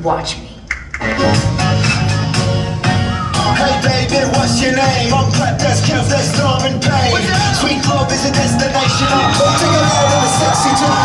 Watch me. Hey baby, what's your name? I'm Prep, that's Kev, that's Norm and Pain. Sweet love is a destination. I'm take a ride on a sexy train.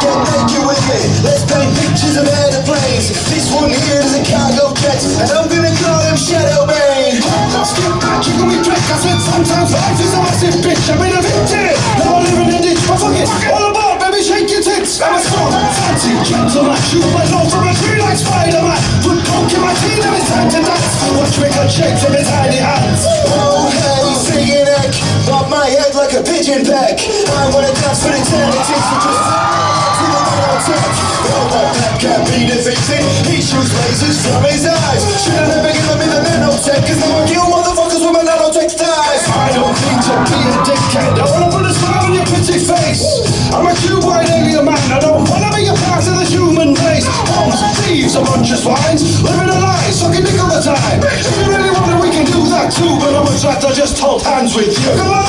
Get naked with me, let's paint pictures of airplanes. This one here is a cargo jet, and I'm gonna call him Shadow Bane. Let's get back, you can be tricked. I said sometimes life is a massive bitch. I've been a victim, now I live in a ditch. But fuck it, all about, baby, shake your tits. I'm a strong, fancy gentleman. Shoot my nose from a tree like Spider-Man. Put coke in my tea, now it's time to dance. Watch me cut shapes from his tiny hands. Oh hey, singing egg, bob my head like a pigeon peck. I wanna dance for eternity, so just to the nanotech. Oh, that Pep can't be defeated. He shoots lasers from his eyes. Should've never given me the nanotech, cause now I kill motherfuckers with my nanotech ties. I don't need to be a dickhead. I wanna put a smile on your pretty face. I'm a cube-eyed alien man. I don't wanna be a part of the human race. Bombs, thieves, a bunch of swines, living a lie, sucking dick all the time. If you really want it, we can do that too. But I would rather just hold hands with you. Come on!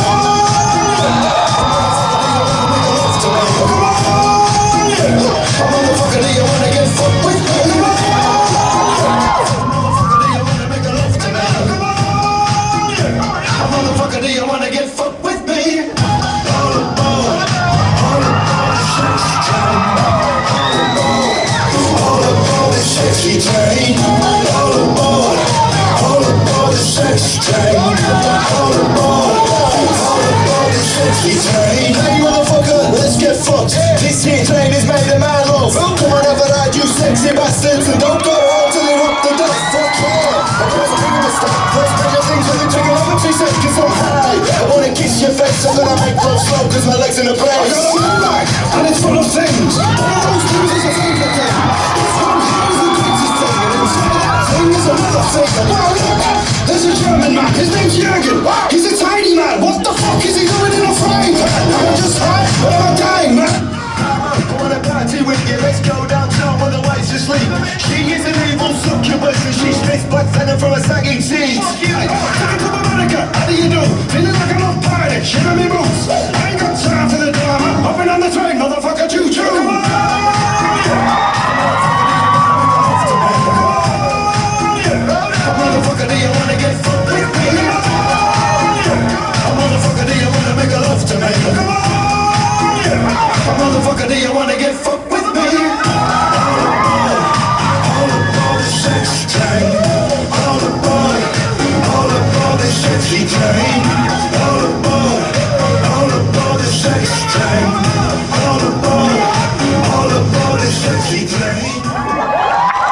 Come on! A motherfucker, do you wanna get fucked with me? Come on! A motherfucker, do you wanna make a love to me? Come on! A motherfucker, do you wanna get fucked with me? All aboard, sex train. All aboard the sexy train. All aboard the sex train. All aboard the sexy train. Hey motherfucker, let's get fucked. This here train is made of man love. Come on, have a ride, you sexy bastards, and don't go home till you rock the dust. Fuck yeah. I press a finger to stop. Let's make your things with the trigger of a 3 seconds I'm high. I wanna kiss your face, I'm gonna make love slow, cause my legs in a brace. I got a long back, and it's full of things. All those bruises are fake again. This one here is the greatest thing, and inside that thing is another thing. Wow, look, there's a German man, his name's Jürgen. He's a tiny man, what the fuck is he doing in a frying pan? I'm just high, but I'm a dying man. I wanna party with you, let's go downtown where the lights asleep. She is an evil succubus and she spits black venom from a sagging seed.